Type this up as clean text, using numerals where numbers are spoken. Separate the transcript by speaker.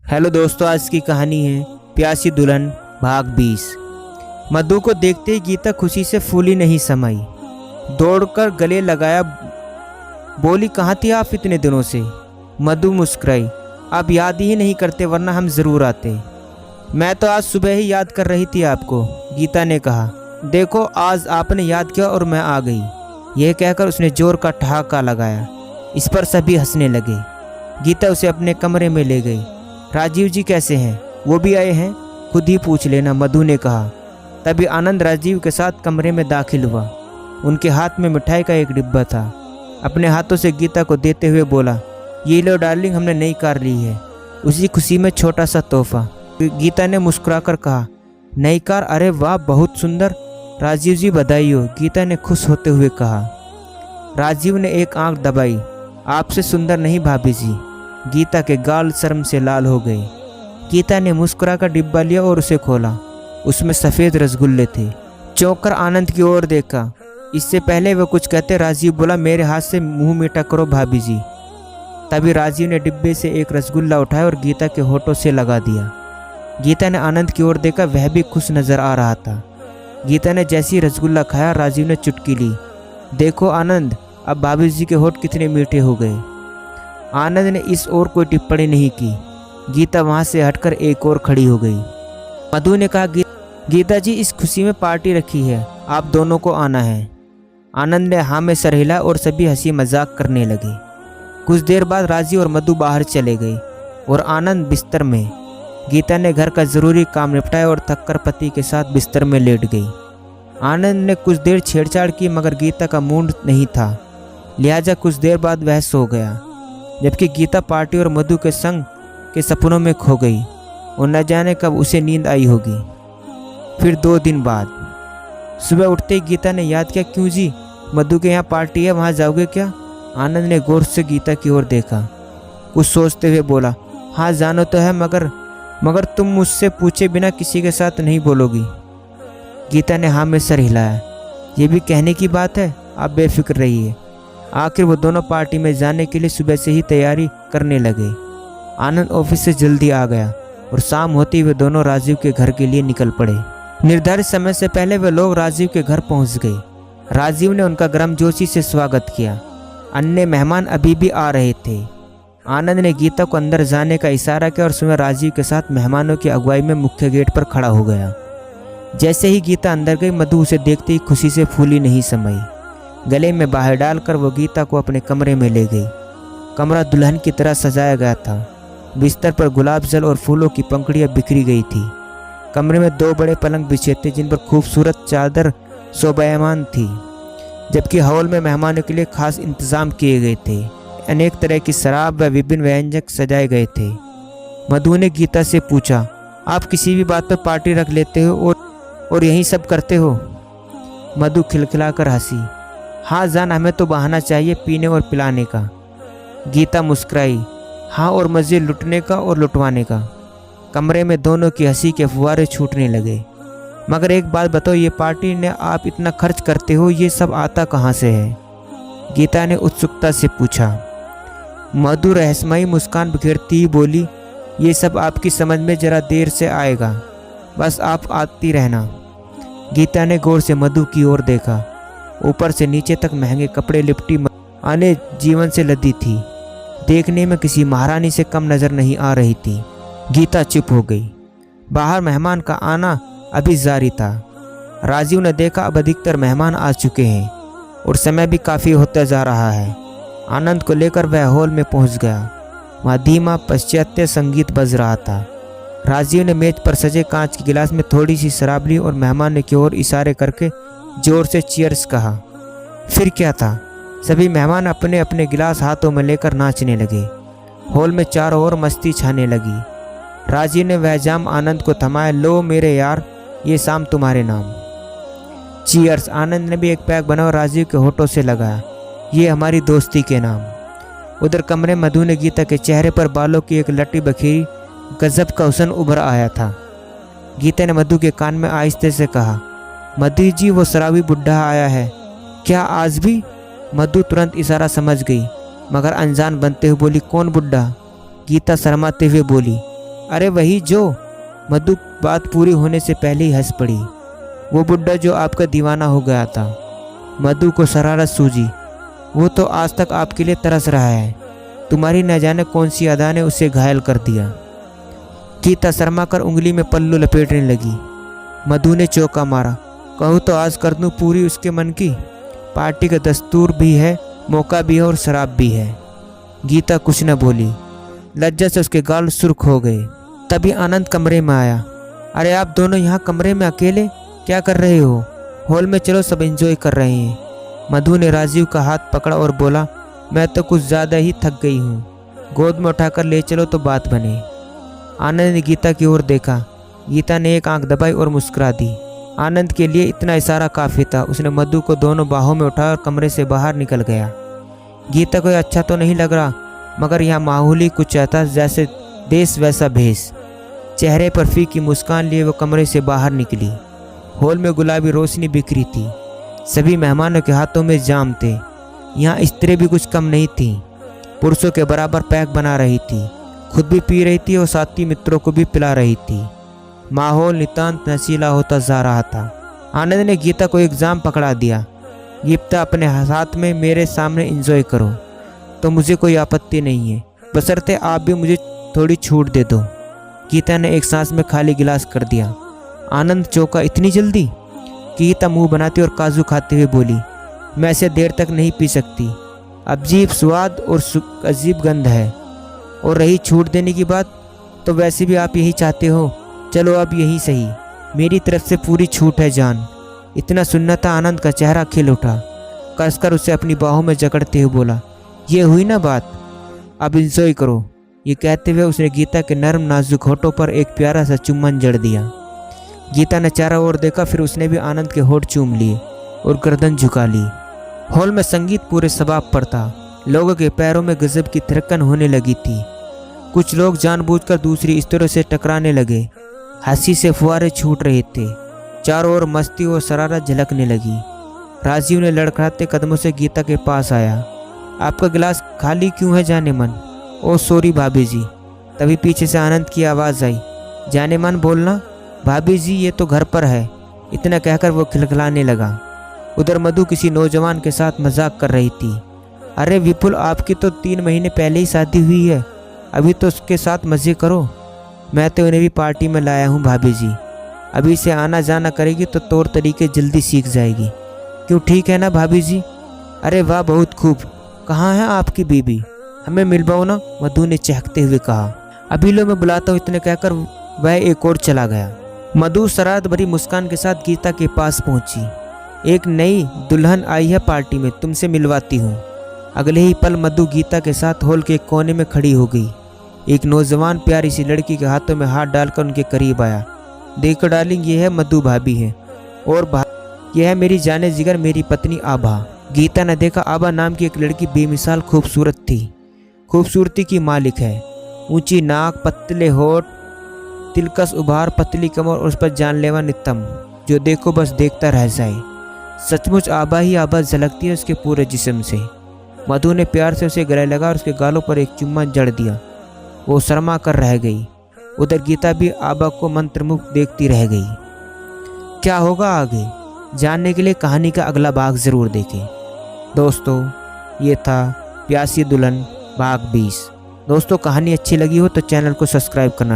Speaker 1: Hello दोस्तों, आज की कहानी है प्यासी दुल्हन भाग 20। मधु को देखते ही गीता खुशी से फूली नहीं समाई। दौड़कर गले लगाया, बोली कहाँ थी आप इतने दिनों से। मधु मुस्कुराई, आप याद ही नहीं करते वरना हम ज़रूर आते। मैं तो आज सुबह ही याद कर रही थी आपको, गीता ने कहा। देखो आज आपने याद किया और मैं आ गई। यह कहकर उसने जोर का ठहाका लगाया। इस पर सभी हंसने लगे। गीता उसे अपने कमरे में ले गई। राजीव जी कैसे हैं? वो भी आए हैं? खुद ही पूछ लेना, मधु ने कहा। तभी आनंद राजीव के साथ कमरे में दाखिल हुआ। उनके हाथ में मिठाई का एक डिब्बा था। अपने हाथों से गीता को देते हुए बोला, ये लो डार्लिंग, हमने नई कार ली है, उसी खुशी में छोटा सा तोहफा। गीता ने मुस्कुराकर कहा, नई कार? अरे वाह, बहुत सुंदर। राजीव जी बधाई हो, गीता ने खुश होते हुए कहा। राजीव ने एक आंख दबाई। आपसे सुंदर नहीं भाभी जी। गीता के गाल शर्म से लाल हो गए। गीता ने मुस्कुराकर डिब्बा लिया और उसे खोला। उसमें सफ़ेद रसगुल्ले थे। चौंक कर आनंद की ओर देखा। इससे पहले वह कुछ कहते राजीव बोला, मेरे हाथ से मुंह मीठा करो भाभी जी। तभी राजीव ने डिब्बे से एक रसगुल्ला उठाया और गीता के होठों से लगा दिया। गीता ने आनंद की ओर देखा, वह भी खुश नजर आ रहा था। गीता ने जैसी रसगुल्ला खाया, राजीव ने चुटकी ली। देखो आनंद, अब भाभी जी के होठ कितने मीठे हो गए। आनंद ने इस ओर कोई टिप्पणी नहीं की। गीता वहां से हटकर एक और खड़ी हो गई। मधु ने कहा, गीता जी इस खुशी में पार्टी रखी है, आप दोनों को आना है। आनंद ने हाँ में सर हिला और सभी हंसी मजाक करने लगे। कुछ देर बाद राजीव और मधु बाहर चले गए और आनंद बिस्तर में। गीता ने घर का जरूरी काम निपटाया और थककर पति के साथ बिस्तर में लेट गई। आनंद ने कुछ देर छेड़छाड़ की मगर गीता का मूड नहीं था, लिहाजा कुछ देर बाद वह सो गया। जबकि गीता पार्टी और मधु के संग के सपनों में खो गई और न जाने कब उसे नींद आई होगी। फिर 2 दिन बाद सुबह उठते ही गीता ने याद किया, क्यों जी, मधु के यहाँ पार्टी है, वहाँ जाओगे क्या? आनंद ने गौर से गीता की ओर देखा। कुछ सोचते हुए बोला, हाँ जानो तो है, मगर तुम मुझसे पूछे बिना किसी के साथ नहीं बोलोगी। गीता ने हाँ में सर हिलाया। ये भी कहने की बात है, आप बेफिक्र रहिए। आखिर वो दोनों पार्टी में जाने के लिए सुबह से ही तैयारी करने लगे। आनंद ऑफिस से जल्दी आ गया और शाम होती वे दोनों राजीव के घर के लिए निकल पड़े। निर्धारित समय से पहले वे लोग राजीव के घर पहुंच गए। राजीव ने उनका गर्मजोशी से स्वागत किया। अन्य मेहमान अभी भी आ रहे थे। आनंद ने गीता को अंदर जाने का इशारा किया और स्वयं राजीव के साथ मेहमानों की अगुवाई में मुख्य गेट पर खड़ा हो गया। जैसे ही गीता अंदर गई, मधु उसे देखते ही खुशी से फूली नहीं समाई। गले में बाहर डालकर वो गीता को अपने कमरे में ले गई। कमरा दुल्हन की तरह सजाया गया था। बिस्तर पर गुलाब जल और फूलों की पंखुड़ियाँ बिखरी गई थी। कमरे में 2 बड़े पलंग बिछे थे जिन पर खूबसूरत चादर शोभायमान थी, जबकि हॉल में मेहमानों के लिए खास इंतजाम किए गए थे। अनेक तरह की शराब व विभिन्न व्यंजन सजाए गए थे। मधु ने गीता से पूछा, आप किसी भी बात पर पार्टी रख लेते हो और यही सब करते हो? मधु खिलखिलाकर हंसी, हाँ जान, हमें तो बहाना चाहिए पीने और पिलाने का। गीता मुस्कुराई, हाँ, और मज़े लुटने का और लुटवाने का। कमरे में दोनों की हंसी के फुहारे छूटने लगे। मगर एक बात बताओ, ये पार्टी ने आप इतना खर्च करते हो, ये सब आता कहाँ से है? गीता ने उत्सुकता से पूछा। मधु रहस्यमयी मुस्कान बिखेरती ही बोली, ये सब आपकी समझ में जरा देर से आएगा, बस आप आती रहना। गीता ने गौर से मधु की ओर देखा। ऊपर से नीचे तक महंगे कपड़े लिपटी आने जीवन से लदी थी। देखने में किसी महारानी से कम नजर नहीं आ रही थी। गीता चुप हो गई। बाहर मेहमान का आना अभी जारी था। राजीव ने देखा अब अधिकतर मेहमान आ चुके हैं और समय भी काफ़ी होता जा रहा है। आनंद को लेकर वह हॉल में पहुंच गया। वहाँ धीमा पाश्चात्य संगीत बज रहा था। राजीव ने मेज पर सजे कांच के गिलास में थोड़ी सी शराब ली और मेहमान की ओर इशारे करके जोर से चीयर्स कहा। फिर क्या था, सभी मेहमान अपने अपने गिलास हाथों में लेकर नाचने लगे। हॉल में चारों ओर मस्ती छाने लगी। राजीव ने वह जाम आनंद को थमाया, लो मेरे यार, ये शाम तुम्हारे नाम। चीयर्स। आनंद ने भी एक पैक बना और राजीव के होठों से लगाया, ये हमारी दोस्ती के नाम। उधर कमरे मधु ने गीता के चेहरे पर बालों की एक लटी बखेरी, गजब का हुस्न उभर आया था। गीता ने मधु के कान में आहिस्ते से कहा, मधु जी, वो शराबी बुढ़ा आया है क्या आज भी? मधु तुरंत इशारा समझ गई मगर अनजान बनते हुए बोली, कौन बुढ़ा? गीता शर्माते हुए बोली, अरे वही जो। मधु बात पूरी होने से पहले ही हंस पड़ी। वो बुड्ढा जो आपका दीवाना हो गया था। मधु को शरारत सूझी। वो तो आज तक आपके लिए तरस रहा है। तुम्हारी न जाने कौन सी अदा ने उसे घायल कर दिया। गीता शर्मा कर उंगली में पल्लू लपेटने लगी। मधु ने चौका मारा। कहूँ तो आज कर दूँ पूरी उसके मन की। पार्टी का दस्तूर भी है, मौका भी है और शराब भी है। गीता कुछ न बोली। लज्जा से उसके गाल सुर्ख हो गए। तभी आनंद कमरे में आया। अरे आप दोनों यहाँ कमरे में अकेले क्या कर रहे हो? हॉल में चलो, सब एंजॉय कर रहे हैं। मधु ने राजीव का हाथ पकड़ा और बोला, मैं तो कुछ ज़्यादा ही थक गई हूँ। गोद में उठाकर ले चलो तो बात बने। आनंद ने गीता की ओर देखा। गीता ने एक आंख दबाई और मुस्कुरा दी। आनंद के लिए इतना इशारा काफ़ी था। उसने मधु को दोनों बाहों में उठाया और कमरे से बाहर निकल गया। गीता को अच्छा तो नहीं लग रहा, मगर यहाँ माहौल ही कुछ ऐसा जैसे देश वैसा भेष। चेहरे पर फीकी मुस्कान लिए वो कमरे से बाहर निकली। हॉल में गुलाबी रोशनी बिखरी थी। सभी मेहमानों के हाथों में जाम थे। यहाँ स्त्रियाँ भी कुछ कम नहीं थीं। पुरुषों के बराबर पैक बना रही थी, खुद भी पी रही थी और साथी मित्रों को भी पिला रही थी। माहौल नितांत नशीला होता जा रहा था। आनंद ने गीता को एग्जाम पकड़ा दिया। गीता अपने हाथ में मेरे सामने एंजॉय करो तो मुझे कोई आपत्ति नहीं है, बशर्ते आप भी मुझे थोड़ी छूट दे दो। गीता ने एक सांस में खाली गिलास कर दिया। आनंद चौंका, इतनी जल्दी? गीता मुंह बनाती और काजू खाते हुए बोली, मैं ऐसे देर तक नहीं पी सकती। अजीब स्वाद और अजीब गंध है। और रही छूट देने की बात, तो वैसे भी आप यही चाहते हो। चलो अब यही सही, मेरी तरफ से पूरी छूट है जान। इतना सुनना था आनंद का चेहरा खिल उठा। कसकर उसे अपनी बाहों में जकड़ते हुए बोला, ये हुई ना बात, अब इंजॉय करो। ये कहते हुए उसने गीता के नरम नाजुक होठों पर एक प्यारा सा चुम्बन जड़ दिया। गीता ने चारों ओर देखा, फिर उसने भी आनंद के होठ चूम लिए और गर्दन झुका ली। हॉल में संगीत पूरे शबाब पर था। लोगों के पैरों में गजब की थिरकन होने लगी थी। कुछ लोग जानबूझकर दूसरी स्त्रियों से टकराने लगे। हंसी से फुहारे छूट रहे थे। चारों ओर मस्ती और शरारत झलकने लगी। राजीव ने लड़खड़ाते कदमों से गीता के पास आया। आपका गिलास खाली क्यों है जाने मन? ओ सॉरी भाभी जी। तभी पीछे से आनंद की आवाज़ आई, जाने मन बोलना भाभी जी, ये तो घर पर है। इतना कहकर वो खिलखिलाने लगा। उधर मधु किसी नौजवान के साथ मजाक कर रही थी। अरे विपुल, आपकी तो 3 महीने पहले ही शादी हुई है, अभी तो उसके साथ मज़े करो। मैं तो उन्हें भी पार्टी में लाया हूँ भाभी जी। अभी से आना जाना करेगी तो तौर तरीके जल्दी सीख जाएगी। क्यों, ठीक है ना भाभी जी? अरे वाह, बहुत खूब। कहाँ है आपकी बीबी? हमें मिलवाओ ना, मधु ने चहकते हुए कहा। अभी लो मैं बुलाता हूँ। इतने कहकर वह एक और चला गया। मधु शरारत भरी मुस्कान के साथ गीता के पास पहुंची। एक नई दुल्हन आई है पार्टी में, तुमसे मिलवाती हूँ। अगले ही पल मधु गीता के साथ हॉल के कोने में खड़ी हो गई। एक नौजवान प्यारी सी लड़की के हाथों में हाथ डालकर उनके करीब आया। देखो डार्लिंग, ये है मधु भाभी है, और यह है मेरी जाने जिगर, मेरी पत्नी आभा। गीता ने देखा आभा नाम की एक लड़की बेमिसाल खूबसूरत थी। खूबसूरती की मालिक है। ऊंची नाक, पतले होठ, तिलकस उभार, पतली कमर और उस पर जानलेवा नितंब, जो देखो बस देखता रह जाए। सचमुच आभा ही आभा झलकती है उसके पूरे जिस्म से। मधु ने प्यार से उसे गले लगा और उसके गालों पर एक चुम्मा जड़ दिया। वो शर्मा कर रह गई। उधर गीता भी आभा को मंत्रमुग्ध देखती रह गई। क्या होगा आगे जानने के लिए कहानी का अगला भाग ज़रूर देखें। दोस्तों, ये था प्यासी दुल्हन भाग 20। दोस्तों, कहानी अच्छी लगी हो तो चैनल को सब्सक्राइब करना